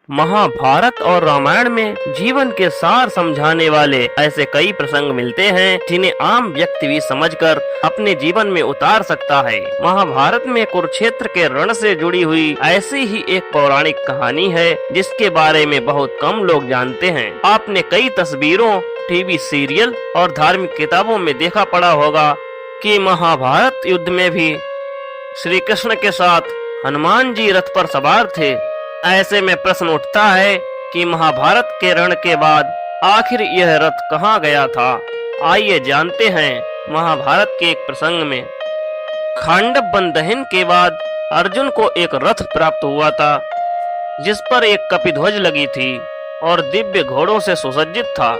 महाभारत और रामायण में जीवन के सार समझाने वाले ऐसे कई प्रसंग मिलते हैं जिन्हें आम व्यक्ति भी समझकर अपने जीवन में उतार सकता है। महाभारत में कुरुक्षेत्र के रण से जुड़ी हुई ऐसी ही एक पौराणिक कहानी है जिसके बारे में बहुत कम लोग जानते हैं। आपने कई तस्वीरों, टीवी सीरियल और धार्मिक किताबों में देखा पड़ा होगा कि महाभारत युद्ध में भी श्री कृष्ण के साथ हनुमान जी रथ पर सवार थे। ऐसे में प्रश्न उठता है कि महाभारत के रण के बाद आखिर यह रथ कहाँ गया था। आइए जानते हैं महाभारत के एक प्रसंग में। खांडव वन दहन के बाद अर्जुन को एक रथ प्राप्त हुआ था जिस पर एक कपिध्वज लगी थी और दिव्य घोड़ों से सुसज्जित था।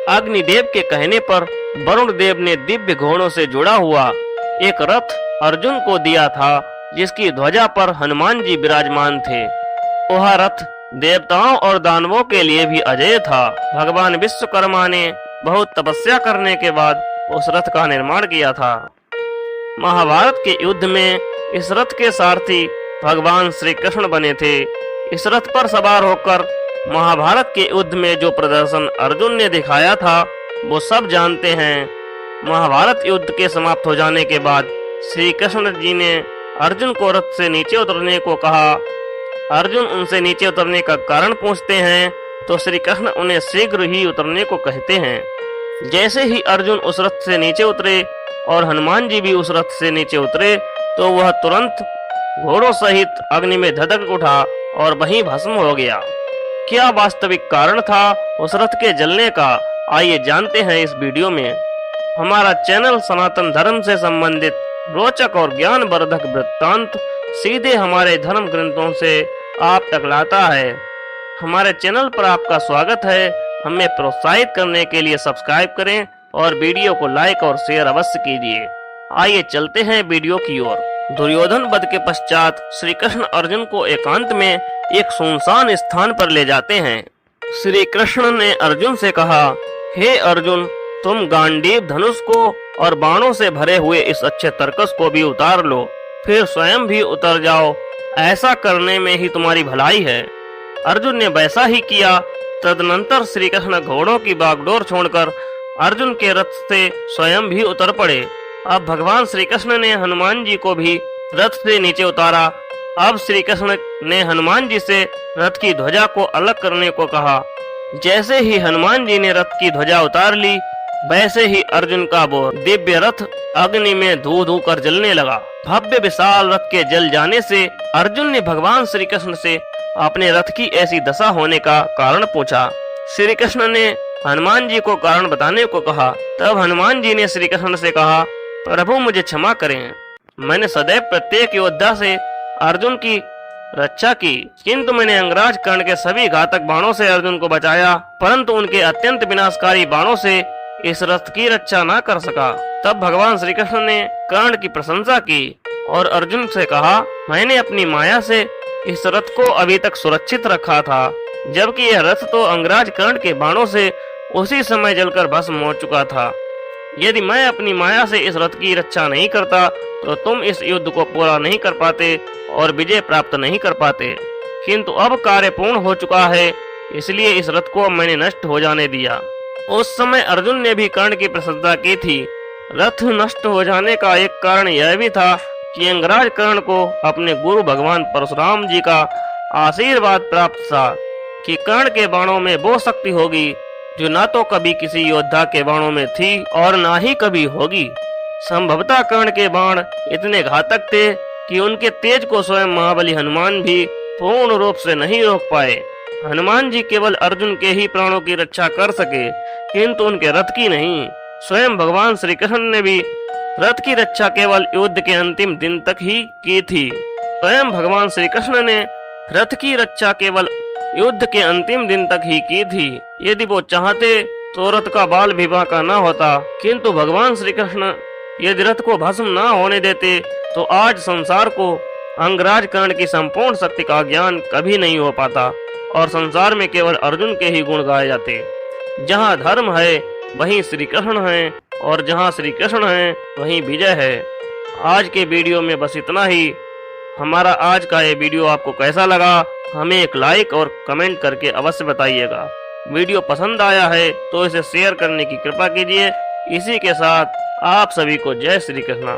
अग्निदेव के कहने पर वरुण देव ने दिव्य घोड़ों से जुड़ा हुआ एक रथ अर्जुन को दिया था जिसकी ध्वजा पर हनुमान जी विराजमान थे। वह रथ देवताओं और दानवों के लिए भी अजेय था। भगवान विश्वकर्मा ने बहुत तपस्या करने के बाद उस रथ का निर्माण किया था। महाभारत के युद्ध में इस रथ के सारथी भगवान श्री कृष्ण बने थे। इस रथ पर सवार होकर महाभारत के युद्ध में जो प्रदर्शन अर्जुन ने दिखाया था वो सब जानते हैं। महाभारत युद्ध के समाप्त हो जाने के बाद श्री कृष्ण जी ने अर्जुन को रथ से नीचे उतरने को कहा। अर्जुन उनसे नीचे उतरने का कारण पूछते हैं तो श्री कृष्ण उन्हें शीघ्र ही उतरने को कहते हैं। जैसे ही अर्जुन उस रथ से नीचे उतरे और हनुमान जी भी उस रथ से नीचे उतरे तो वह तुरंत घोड़ों सहित अग्नि में धधक उठा और वहीं भस्म हो गया। क्या वास्तविक कारण था उस रथ के जलने का, आइए जानते हैं इस वीडियो में। हमारा चैनल सनातन धर्म से संबंधित रोचक और ज्ञानवर्धक वृत्तांत सीधे हमारे धर्म ग्रंथों से आप तक लाता है। हमारे चैनल पर आपका स्वागत है। हमें प्रोत्साहित करने के लिए सब्सक्राइब करें और वीडियो को लाइक और शेयर अवश्य कीजिए। आइए चलते हैं वीडियो की ओर। दुर्योधन वध के पश्चात श्री कृष्ण अर्जुन को एकांत में एक सुनसान स्थान पर ले जाते हैं। श्री कृष्ण ने अर्जुन से कहा, हे अर्जुन, तुम गांडीव धनुष को और बाणों से भरे हुए इस अच्छे तरकस को भी उतार लो, फिर स्वयं भी उतर जाओ। ऐसा करने में ही तुम्हारी भलाई है। अर्जुन ने वैसा ही किया। तदनंतर श्री कृष्ण घोड़ों की बागडोर छोड़कर अर्जुन के रथ से स्वयं भी उतर पड़े। अब भगवान श्री कृष्ण ने हनुमान जी को भी रथ से नीचे उतारा। अब श्री कृष्ण ने हनुमान जी से रथ की ध्वजा को अलग करने को कहा। जैसे ही हनुमान जी ने रथ की ध्वजा उतार ली वैसे ही अर्जुन का वो दिव्य रथ अग्नि में धू धू कर जलने लगा। भव्य विशाल रथ के जल जाने से अर्जुन ने भगवान श्री कृष्ण से अपने रथ की ऐसी दशा होने का कारण पूछा। श्री कृष्ण ने हनुमान जी को कारण बताने को कहा। तब हनुमान जी ने श्री कृष्ण से कहा, प्रभु मुझे क्षमा करें, मैंने सदैव प्रत्येक योद्धा से अर्जुन की रक्षा की, किंतु मैंने अंगराज कर्ण के सभी घातक बाणों से अर्जुन को बचाया, परंतु उनके अत्यंत विनाशकारी बाणों से इस रथ की रक्षा न कर सका। तब भगवान श्री कृष्ण ने कर्ण की प्रशंसा की और अर्जुन से कहा, मैंने अपनी माया से इस रथ को अभी तक सुरक्षित रखा था, जबकि यह रथ तो अंगराज कर्ण के बाणों से उसी समय जलकर भस्म हो चुका था। यदि मैं अपनी माया से इस रथ की रक्षा नहीं करता तो तुम इस युद्ध को पूरा नहीं कर पाते और विजय प्राप्त नहीं कर पाते, किंतु अब कार्य पूर्ण हो चुका है, इसलिए इस रथ को मैंने नष्ट हो जाने दिया। उस समय अर्जुन ने भी कर्ण की प्रशंसा की थी। रथ नष्ट हो जाने का एक कारण यह भी था कि अंगराज कर्ण को अपने गुरु भगवान परशुराम जी का आशीर्वाद प्राप्त था कि कर्ण के बाणों में वो शक्ति होगी जो ना तो कभी किसी योद्धा के बाणों में थी और ना ही कभी होगी। संभवतः कर्ण के बाण इतने घातक थे कि उनके तेज को स्वयं महाबली हनुमान भी पूर्ण रूप से नहीं रोक पाए। हनुमान जी केवल अर्जुन के ही प्राणों की रक्षा कर सके, किंतु उनके रथ की नहीं। स्वयं भगवान श्री कृष्ण ने भी रथ की रक्षा केवल युद्ध के अंतिम दिन तक ही की थी। स्वयं भगवान श्री कृष्ण ने रथ की रक्षा केवल युद्ध के अंतिम दिन तक ही की थी। यदि वो चाहते तो रथ का बाल भी बांका न होता, किंतु भगवान श्री कृष्ण यदि रथ को भस्म न होने देते तो आज संसार को अंगराज कर्ण की संपूर्ण शक्ति का ज्ञान कभी नहीं हो पाता और संसार में केवल अर्जुन के ही गुण गाए जाते। जहाँ धर्म है वहीं श्री कृष्ण है और जहाँ श्री कृष्ण है वहीं विजय है। आज के वीडियो में बस इतना ही। हमारा आज का ये वीडियो आपको कैसा लगा हमें एक लाइक और कमेंट करके अवश्य बताइएगा। वीडियो पसंद आया है तो इसे शेयर करने की कृपा कीजिए। इसी के साथ आप सभी को जय श्री कृष्णा।